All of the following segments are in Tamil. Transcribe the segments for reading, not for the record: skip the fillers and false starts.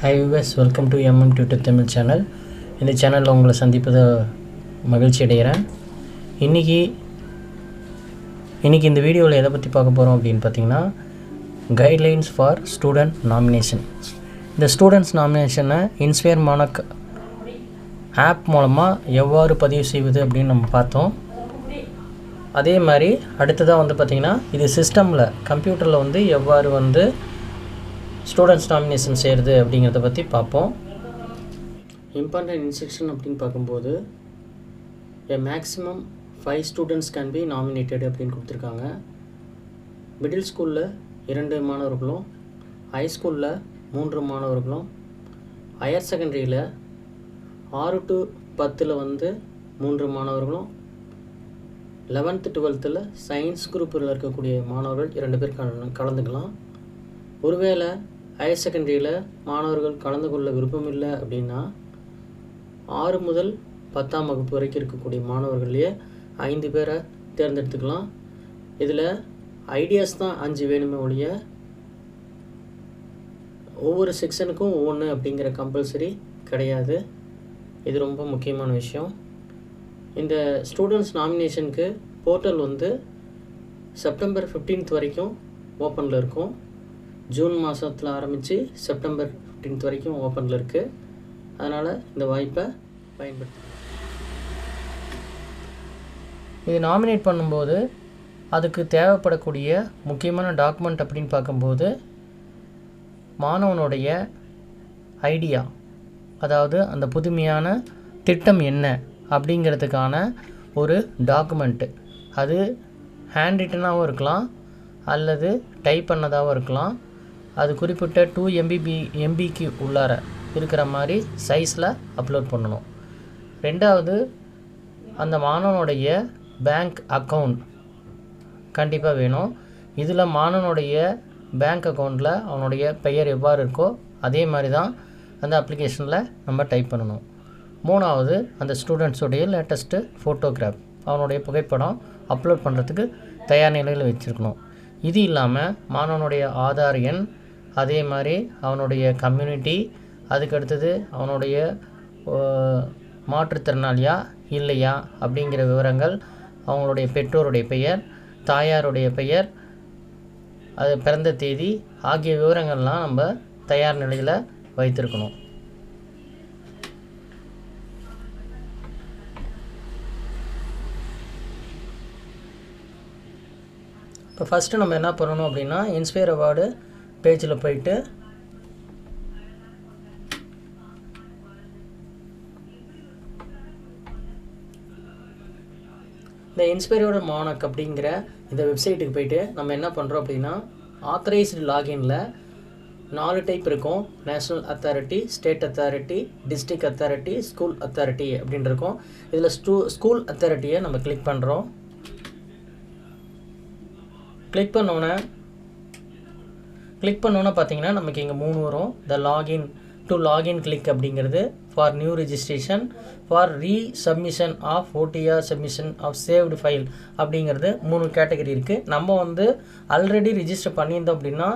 Hi viewers, welcome to Tutor Tamil channel. இந்த சேனலில் உங்களை சந்திப்பது மகிழ்ச்சி அடைகிறேன். இன்றைக்கி இந்த வீடியோவில் எதை பற்றி பார்க்க போகிறோம் அப்படின்னு பார்த்தீங்கன்னா, கைட்லைன்ஸ் ஃபார் ஸ்டூடெண்ட் நாமினேஷன். இந்த ஸ்டூடெண்ட்ஸ் நாமினேஷனை இன்ஸ்பயர் மானக் ஆப் மூலமாக எவ்வாறு பதிவு செய்வது அப்படின்னு நம்ம பார்த்தோம். அதே மாதிரி அடுத்ததாக பார்த்திங்கன்னா, இது சிஸ்டமில் கம்ப்யூட்டரில் எவ்வாறு ஸ்டூடெண்ட்ஸ் நாமினேஷன் செய்கிறது அப்படிங்கிறத பற்றி பார்ப்போம். இம்பார்ட்டன்ட் இன்ஸ்ட்ரக்ஷன் அப்படின்னு பார்க்கும்போது maximum 5 students can be nominated அப்படின்னு கொடுத்துருக்காங்க. மிடில் ஸ்கூலில் 2 மாணவர்களும், ஹை ஸ்கூலில் 3 மாணவர்களும், ஹையர் செகண்டரியில் 6 to 10 3 மாணவர்களும், 11th 12th சயின்ஸ் குரூப்பில் இருக்கக்கூடிய மாணவர்கள் 2 பேர் கலந்துக்கலாம். ஒருவேளை ஹையர் செகண்டரியில் மாணவர்கள் கலந்து கொள்ள விருப்பம் இல்லை அப்படின்னா 6 முதல் 10ஆம் வகுப்பு வரைக்கும் இருக்கக்கூடிய மாணவர்களையே 5 பேரை தேர்ந்தெடுத்துக்கலாம். இதில் ஐடியாஸ் தான் 5 வேணுமே ஒழிய ஒவ்வொரு செக்ஷனுக்கும் ஒவ்வொன்று அப்படிங்கிற கம்பல்சரி கிடையாது. இது ரொம்ப முக்கியமான விஷயம். இந்த ஸ்டூடெண்ட்ஸ் நாமினேஷனுக்கு போர்ட்டல் செப்டம்பர் 15th வரைக்கும் ஓப்பனில் இருக்கும். ஜூன் மாதத்தில் ஆரம்பித்து செப்டம்பர் 15th வரைக்கும் ஓப்பனில் இருக்குது. அதனால் இந்த வாய்ப்பை பயன்படுத்தி இது நாமினேட் பண்ணும்போது அதுக்கு தேவைப்படக்கூடிய முக்கியமான டாக்குமெண்ட் அப்படின்னு பார்க்கும்போது மாணவனுடைய ஐடியா, அதாவது அந்த புதுமையான திட்டம் என்ன அப்படிங்கிறதுக்கான ஒரு டாக்குமெண்ட்டு. அது ஹேண்ட் ரிட்டனாகவும் இருக்கலாம் அல்லது டைப் பண்ணதாகவும் இருக்கலாம். அது குறிப்பிட்ட 2 MBக்கு உள்ளார இருக்கிற மாதிரி சைஸில் அப்லோட் பண்ணணும். ரெண்டாவது, அந்த மாணவனுடைய பேங்க் அக்கௌண்ட் கண்டிப்பாக வேணும். இதில் மாணவனுடைய பேங்க் அக்கௌண்ட்டில் அவனுடைய பெயர் எவ்வாறு இருக்கோ அதே மாதிரி தான் அந்த அப்ளிகேஷனில் நம்ம டைப் பண்ணணும். மூணாவது, அந்த ஸ்டூடெண்ட்ஸுடைய லேட்டஸ்ட்டு ஃபோட்டோகிராஃப், அவனுடைய புகைப்படம் அப்லோட் பண்ணுறதுக்கு தயார் நிலையில் வச்சுருக்கணும். இது இல்லாமல் மாணவனுடைய ஆதார் எண், அதே மாதிரி அவனுடைய கம்யூனிட்டி, அதுக்கடுத்தது அவனுடைய மாற்றுத்திறனாளியா இல்லையா அப்படிங்கிற விவரங்கள், அவங்களுடைய பெற்றோருடைய பெயர், தாயாருடைய பெயர், அது பிறந்த தேதி ஆகிய விவரங்கள்லாம் நம்ம தயார் நிலையில் வைத்திருக்கணும். இப்போ ஃபஸ்ட்டு நம்ம என்ன பண்ணணும் அப்படின்னா, இன்ஸ்பயர் அவார்டு பேஜில் போயிட்டு இந்த இன்ஸ்பயரோட மானக் அப்படிங்கிற இந்த வெப்சைட்டுக்கு போயிட்டு நம்ம என்ன பண்ணுறோம் அப்படின்னா, ஆத்தரைஸ்டு லாகின்ல 4 டைப் இருக்கும். National authority, state authority, district authority, school authority அப்படின்னு இருக்கும். இதில் ஸ்கூல் அத்தாரிட்டியை நம்ம கிளிக் பண்ணுறோம். கிளிக் பண்ணோன்னே பார்த்தீங்கன்னா நமக்கு இங்கே 3 வரும். த லாகின் கிளிக் அப்படிங்கிறது for new registration, for resubmission of OTR submission of saved file அப்படிங்கிறது 3 கேட்டகரி இருக்குது. நம்ம ஆல்ரெடி ரிஜிஸ்டர் பண்ணியிருந்தோம் அப்படின்னா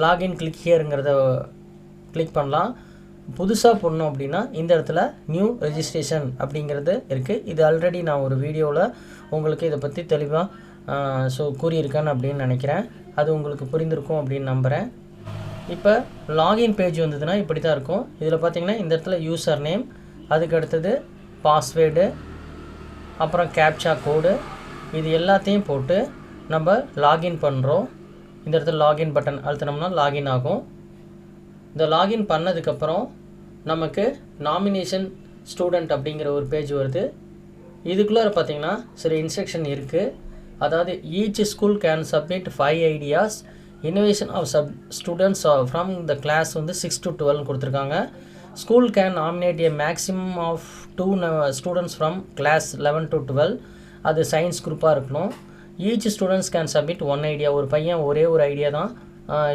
லாகின் கிளிக் ஹியருங்கிறத கிளிக் பண்ணலாம். புதுசாக பண்ணோம் அப்படின்னா இந்த இடத்துல நியூ ரெஜிஸ்ட்ரேஷன் அப்படிங்கிறது இருக்குது. இது ஆல்ரெடி நான் ஒரு வீடியோவில் உங்களுக்கு இதை பற்றி தெளிவாக கூறியிருக்கேன்னு அப்படின்னு நினைக்கிறேன். அது உங்களுக்கு புரிந்திருக்கும் அப்படின்னு நம்புகிறேன். இப்போ லாகின் பேஜ் வந்ததுன்னா இப்படி தான் இருக்கும். இதில் பார்த்திங்கன்னா இந்த இடத்துல யூசர் நேம், அதுக்கு அடுத்தது பாஸ்வேர்டு, அப்புறம் கேப்சா கோடு, இது எல்லாத்தையும் போட்டு நம்ம லாகின் பண்ணுறோம். இந்த இடத்துல லாகின் பட்டன் அழுத்தினோம்னா லாகின் ஆகும். இந்த லாகின் பண்ணதுக்கப்புறம் நமக்கு நாமினேஷன் ஸ்டூடெண்ட் அப்படிங்கிற ஒரு பேஜ் வருது. இதுக்குள்ளே பார்த்திங்கன்னா சில இன்ஸ்ட்ரக்ஷன் இருக்குது. அதாவது each school can submit 5 ideas, innovation of students from the class 6 to 12 கொடுத்துருக்காங்க. School can nominate a maximum of 2 students from class 11 to 12. அது சயின்ஸ் குரூப்பாக இருக்கணும். Each students can submit 1 idea. ஒரு பையன் ஒரே ஒரு ஐடியா தான்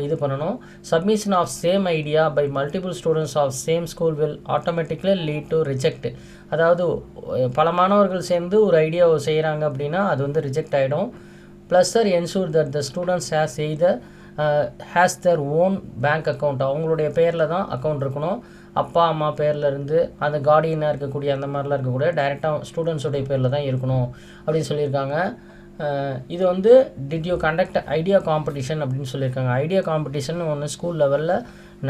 இது பண்ணணும். Submission of same idea by multiple students of same school will automatically lead to reject. அதாவது பல மாணவர்கள் சேர்ந்து ஒரு ஐடியாவை செய்கிறாங்க அப்படின்னா அது ரிஜெக்ட் ஆகிடும். Plus sir ensure that the students has either has their own bank account, அவங்களுடைய பேரில் தான் அக்கௌண்ட் இருக்கணும். அப்பா அம்மா பேரில் இருந்து அந்த கார்டியனாக இருக்கக்கூடிய அந்த மாதிரிலாம் இருக்கக்கூடிய டைரெக்டாக ஸ்டூடெண்ட்ஸுடைய பேரில் தான் இருக்கணும் அப்படின்னு சொல்லியிருக்காங்க. இது வந்து did you conduct idea competition அப்படின்னு சொல்லியிருக்காங்க. ஐடியா காம்படிஷன் ஒன்று ஸ்கூல் லெவலில்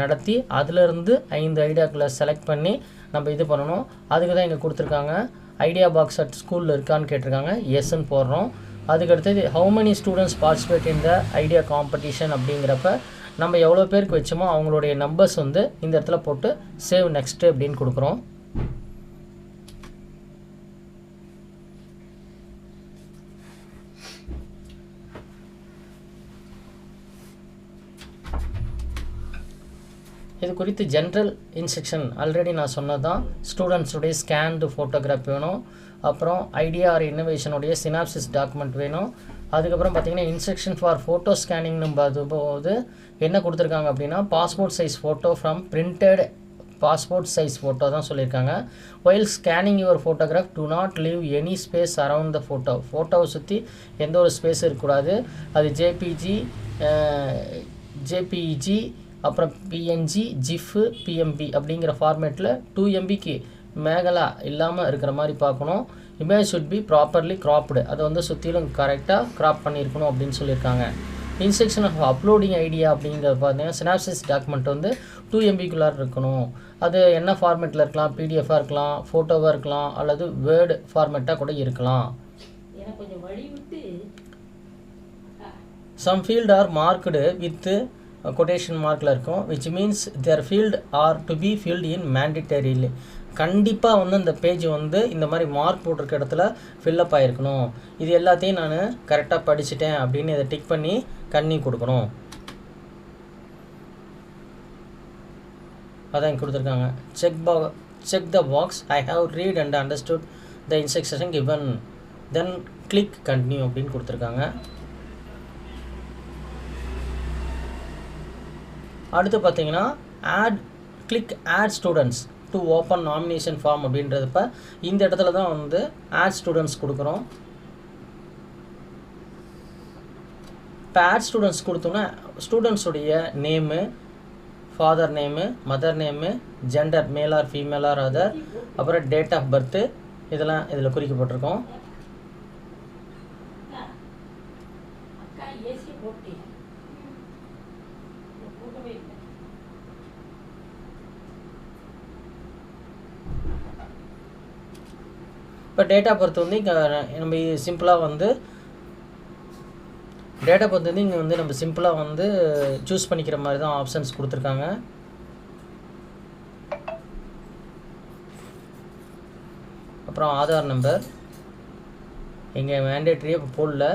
நடத்தி அதிலிருந்து 5 ஐடியாக்களை செலக்ட் பண்ணி நம்ம இது பண்ணணும். அதுக்கு தான் இங்கே கொடுத்துருக்காங்க. ஐடியா பாக்ஸ் அட் ஸ்கூலில் இருக்கான்னு கேட்டிருக்காங்க, எஸ்ன்னு போடுறோம். அதுக்கடுத்தது how many students participate in the idea competition அப்படிங்கிறப்ப நம்ம எவ்வளோ பேருக்கு வச்சோமோ அவங்களுடைய நம்பர்ஸ் வந்து இந்த இடத்துல போட்டு சேவ் நெக்ஸ்ட்டு அப்படின்னு கொடுக்குறோம். இது குறித்து ஜென்ரல் இன்ஸ்ட்ரக்ஷன் ஆல்ரெடி நான் சொன்னது தான். ஸ்டூடெண்ட்ஸுடைய ஸ்கேன்டு ஃபோட்டோகிராஃப் வேணும். அப்புறம் ஐடியா ஆர் இன்னோவேஷனுடைய சினாப்சிஸ் டாக்குமெண்ட் வேணும். அதுக்கப்புறம் பார்த்திங்கன்னா இன்ஸ்ட்ரக்ஷன் ஃபார் ஃபோட்டோ ஸ்கேனிங்னு பார்க்கும்போது என்ன கொடுத்துருக்காங்க அப்படின்னா passport size photo from printed passport size photo தான் சொல்லியிருக்காங்க. While scanning your photograph do not leave any space around the ஃபோட்டோவை சுற்றி எந்த ஒரு ஸ்பேஸ் இருக்கக்கூடாது. அது ஜேபிஇஜி அப்புறம் பிஎன்ஜி, ஜிஃப், பிஎம்பி அப்படிங்கிற ஃபார்மேட்டில் 2 MBக்கு மேகலா இல்லாமல் இருக்கிற மாதிரி பார்க்கணும். Image should be properly cropped, அதை வந்து சுற்றிலும் கரெக்டாக க்ராப் பண்ணியிருக்கணும் அப்படின்னு சொல்லியிருக்காங்க. இன்ஸ்ட்ரக்ஷன் ஆஃப் அப்லோடிங் ஐடியா அப்படிங்கிறது பார்த்தீங்கன்னா சினாப்சிஸ் டாக்குமெண்ட் வந்து 2 MBக்குள்ளார் இருக்கணும். அது என்ன ஃபார்மேட்டில் இருக்கலாம், பிடிஎஃபாக இருக்கலாம், ஃபோட்டோவாக இருக்கலாம், அல்லது வேர்டு ஃபார்மேட்டாக கூட இருக்கலாம். Some field are marked with quotation மார்க்கில் இருக்கும், which means their field are to be field in mandatorily. கண்டிப்பாக வந்து அந்த பேஜ் வந்து இந்த மாதிரி மார்க் போட்டிருக்க இடத்துல ஃபில்லப் ஆகிருக்கணும். இது எல்லாத்தையும் நான் கரெக்டாக படிச்சுட்டேன் அப்படின்னு இதை டிக் பண்ணி கண்ணி கொடுக்கணும். அதான் கொடுத்துருக்காங்க. Check the box I have read and understood the instruction given then click continue அப்படின்னு கொடுத்துருக்காங்க. அடுத்து பார்த்தீங்கன்னா click add students to open nomination form அப்படின்றப்ப இந்த இடத்துல தான் வந்து ஆட் ஸ்டூடெண்ட்ஸ் கொடுக்குறோம். இப்போ ஆட் ஸ்டூடெண்ட்ஸ் கொடுத்தோன்னா ஸ்டூடெண்ட்ஸுடைய name, father name, mother name, gender male or female or other, அப்புறம் டேட் ஆஃப் பர்த்து இதெல்லாம் இதில் குறிக்கப்பட்டிருக்கோம். இப்போ டேட் ஆஃப் பர்த் வந்து இங்கே நம்ம சிம்பிளாக வந்து டேட் ஆஃப் பர்த் வந்து இங்கே வந்து நம்ம சிம்பிளாக வந்து சூஸ் பண்ணிக்கிற மாதிரி தான் ஆப்ஷன்ஸ் கொடுத்துருக்காங்க. அப்புறம் ஆதார் நம்பர் இங்கே மேண்டேட்ரியே போடல,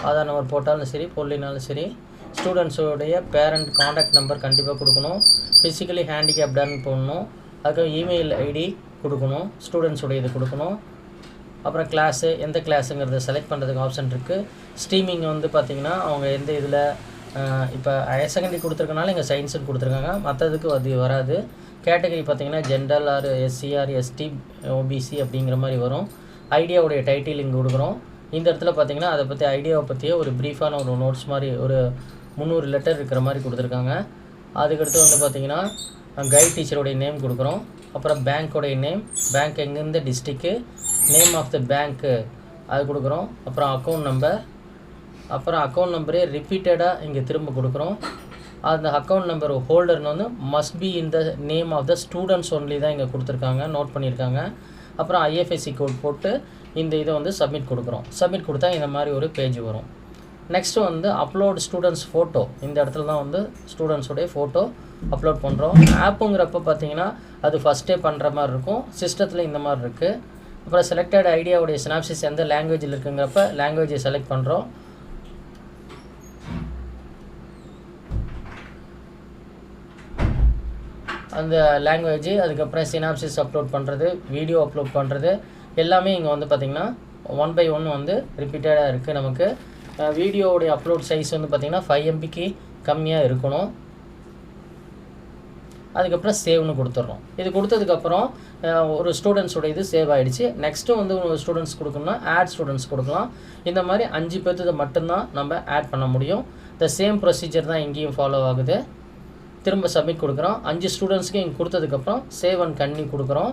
ஆதார் நம்பர் போட்டாலும் சரி போடலினாலும் சரி. ஸ்டூடெண்ட்ஸோடைய பேரண்ட் காண்டாக்ட் நம்பர் கண்டிப்பாக கொடுக்கணும். ஃபிசிக்கலி ஹேண்டிகேப்டான்னு போடணும். அதுக்கு இமெயில் ஐடி கொடுக்கணும், ஸ்டூடெண்ட்ஸோடைய இது கொடுக்கணும். அப்புறம் கிளாஸு எந்த கிளாஸுங்கிறத செலக்ட் பண்ணுறதுக்கு ஆப்ஷன் இருக்குது. ஸ்ட்ரீமிங் வந்து பார்த்திங்கன்னா அவங்க எந்த இதில் இப்போ ஹையர் செகண்டரி கொடுத்துருக்கனால இங்கே சயின்ஸுன்னு கொடுத்துருக்காங்க, மற்றதுக்கு அது வராது. கேட்டகரி பார்த்திங்கன்னா general or SC or ST OBC அப்படிங்கிற மாதிரி வரும். ஐடியாவுடைய டைட்டில் இங்கே கொடுக்குறோம். இந்த இடத்துல பார்த்திங்கன்னா அதை பற்றி ஐடியாவை பற்றியே ஒரு ப்ரீஃபான ஒரு நோட்ஸ் மாதிரி ஒரு 300 லெட்டர் இருக்கிற மாதிரி கொடுத்துருக்காங்க. அதுக்கடுத்து வந்து பார்த்திங்கன்னா கைட் டீச்சருடைய நேம் கொடுக்குறோம். அப்புறம் பேங்க்கோடைய நேம், பேங்க் எங்கேருந்து டிஸ்ட்ரிக்கு, நேம் ஆஃப் த பேங்க்கு அது கொடுக்குறோம். அப்புறம் அக்கௌண்ட் நம்பரே ரிப்பீட்டடாக இங்கே திரும்ப கொடுக்குறோம். அந்த அக்கௌண்ட் நம்பர் ஹோல்டர்னு வந்து must be in the name of the students only தான் இங்கே கொடுத்துருக்காங்க, நோட் பண்ணியிருக்காங்க. அப்புறம் ஐஎஃப்எஸ்சி கோட் போட்டு இந்த இதை வந்து சப்மிட் கொடுக்குறோம். சப்மிட் கொடுத்தா இந்த மாதிரி ஒரு பேஜ் வரும். நெக்ஸ்ட்டு வந்து அப்லோட் ஸ்டூடெண்ட்ஸ் ஃபோட்டோ. இந்த இடத்துல தான் வந்து ஸ்டூடெண்ட்ஸோடைய ஃபோட்டோ அப்லோட் பண்ணுறோம். ஆப்புங்கிறப்ப பார்த்தீங்கன்னா அது ஃபஸ்ட்டே பண்ணுற மாதிரி இருக்கும், சிஸ்டத்தில் இந்த மாதிரி இருக்குது. அப்புறம் செலக்டட் ஐடியாவுடைய சினாப்சிஸ் எந்த லாங்குவேஜில் இருக்குங்கிறப்ப லாங்குவேஜை செலக்ட் பண்ணுறோம். அந்த லாங்குவேஜ், அதுக்கப்புறம் சினாப்சிஸ் அப்லோட் பண்ணுறது, வீடியோ அப்லோட் பண்ணுறது எல்லாமே இங்கே வந்து பார்த்திங்கன்னா 1 by 1 வந்து ரிப்பீட்டடாக இருக்குது. நமக்கு வீடியோவுடைய அப்லோட் சைஸ் வந்து பார்த்திங்கன்னா 5 MBக்கு கம்மியாக இருக்கணும். அதுக்கப்புறம் சேவ்னு கொடுத்துட்றோம். இது கொடுத்ததுக்கப்புறம் ஒரு ஸ்டூடெண்ட்ஸோட இது சேவ் ஆகிடுச்சு. நெக்ஸ்ட்டு வந்து ஒரு ஸ்டூடெண்ட்ஸ் கொடுக்கணும்னா ஆட் ஸ்டூடெண்ட்ஸ் கொடுக்கலாம். இந்த மாதிரி 5 பேர்த்து மட்டும்தான் நம்ம ஆட் பண்ண முடியும். த சேம் ப்ரொசீஜர் தான் இங்கேயும் ஃபாலோ ஆகுது. திரும்ப சப்மிட் கொடுக்குறோம். 5 ஸ்டூடெண்ட்ஸ்க்கு இங்கே கொடுத்ததுக்கப்புறம் சேவ் அண்ட் கன்டினியூ கொடுக்குறோம்.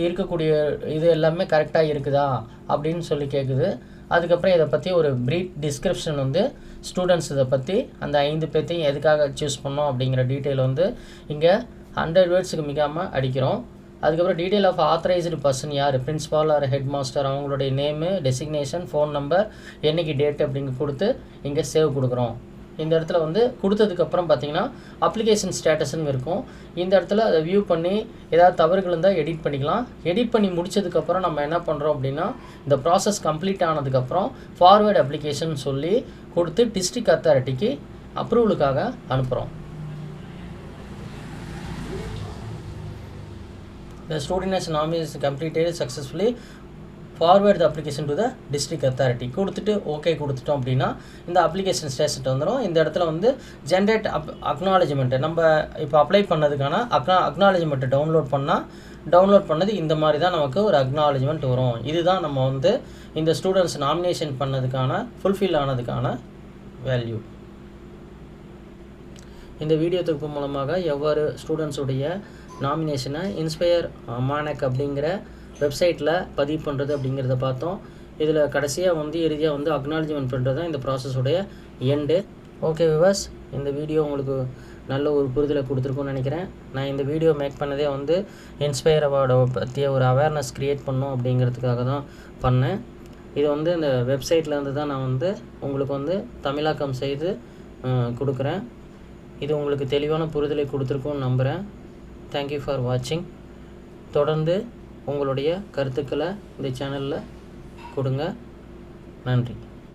இருக்கக்கூடிய இது எல்லாமே கரெக்டாக இருக்குதா அப்படின்னு சொல்லி கேட்குது. அதுக்கப்புறம் இதை பற்றி ஒரு ப்ரீஃப் டிஸ்கிரிப்ஷன் வந்து ஸ்டூடெண்ட்ஸ் இதை பற்றி அந்த 5 பேர்த்தையும் எதுக்காக சூஸ் பண்ணோம் அப்படிங்கிற டீட்டெயில் வந்து இங்கே 100 வேர்ட்ஸுக்கு மிகாமல் அடிக்கிறோம். அதுக்கப்புறம் டீட்டெயில் ஆஃப் ஆத்தரைஸ்டு பர்சன் யார், பிரின்ஸிபால் ஆர் ஹெட் மாஸ்டர், அவங்களுடைய நேமு, டெசிக்னேஷன், ஃபோன் நம்பர், என்னைக்கு டேட் அப்படிங்க கொடுத்து இங்கே சேவ் கொடுக்குறோம். இந்த இடத்துல வந்து கொடுத்ததுக்கப்புறம் பார்த்தீங்கன்னா அப்ளிகேஷன் ஸ்டேட்டஸ்ன்னு இருக்கும். இந்த இடத்துல அதை வியூ பண்ணி ஏதாவது தவறுகள் இருந்தால் எடிட் பண்ணிக்கலாம். எடிட் பண்ணி முடிச்சதுக்கப்புறம் நம்ம என்ன பண்ணுறோம் அப்படின்னா இந்த ப்ராசஸ் கம்ப்ளீட் ஆனதுக்கப்புறம் ஃபார்வேர்டு அப்ளிகேஷன் சொல்லி கொடுத்து டிஸ்ட்ரிக்ட் அத்தாரிட்டிக்கு அப்ரூவலுக்காக அனுப்புகிறோம். The student has nomination completed successfully. Forward the application to the district authority கொடுத்துட்டு ஓகே கொடுத்துட்டோம் அப்படின்னா இந்த அப்ளிகேஷன் ஸ்டேட்டஸ் வந்துடும். இந்த இடத்துல வந்து ஜென்ரேட் அக்னாலஜ்மெண்ட்டு நம்ம இப்போ அப்ளை பண்ணதுக்கான அக்னாலஜ்மெண்ட்டை டவுன்லோட் பண்ணது இந்த மாதிரி தான் நமக்கு ஒரு அக்னாலஜ்மெண்ட் வரும். இதுதான் நம்ம வந்து இந்த ஸ்டூடெண்ட்ஸ் நாமினேஷன் பண்ணதுக்கான ஃபுல்ஃபில் ஆனதுக்கான வேல்யூ. இந்த வீடியோ தொகுப்பு மூலமாக எவ்வாறு ஸ்டூடெண்ட்ஸுடைய நாமினேஷனை இன்ஸ்பயர் மானக் அப்படிங்கிற வெப்சைட்டில் பதிவு பண்ணுறது அப்படிங்கிறத பார்த்தோம். இதில் கடைசியாக வந்து இறுதியாக வந்து அக்னாலஜ்மெண்ட் பண்ணுறது தான் இந்த ப்ராசஸோடைய எண்டு. ஓகே விவர்ஸ், இந்த வீடியோ உங்களுக்கு நல்ல ஒரு புரிதலை கொடுத்துருக்குன்னு நினைக்கிறேன். நான் இந்த வீடியோ மேக் பண்ணதே வந்து இன்ஸ்பயர் அவார்டை பற்றிய ஒரு அவேர்னஸ் க்ரியேட் பண்ணணும் அப்படிங்கிறதுக்காக தான் பண்ணேன். இது வந்து இந்த வெப்சைட்லேருந்து தான் நான் வந்து உங்களுக்கு வந்து தமிழாக்கம் செய்து கொடுக்குறேன். இது உங்களுக்கு தெளிவான புரிதலை கொடுத்துருக்குன்னு நம்புகிறேன். தேங்க்யூ ஃபார் வாட்சிங். தொடர்ந்து உங்களுடைய கருத்துக்களை இந்த சேனலில் கொடுங்க. நன்றி.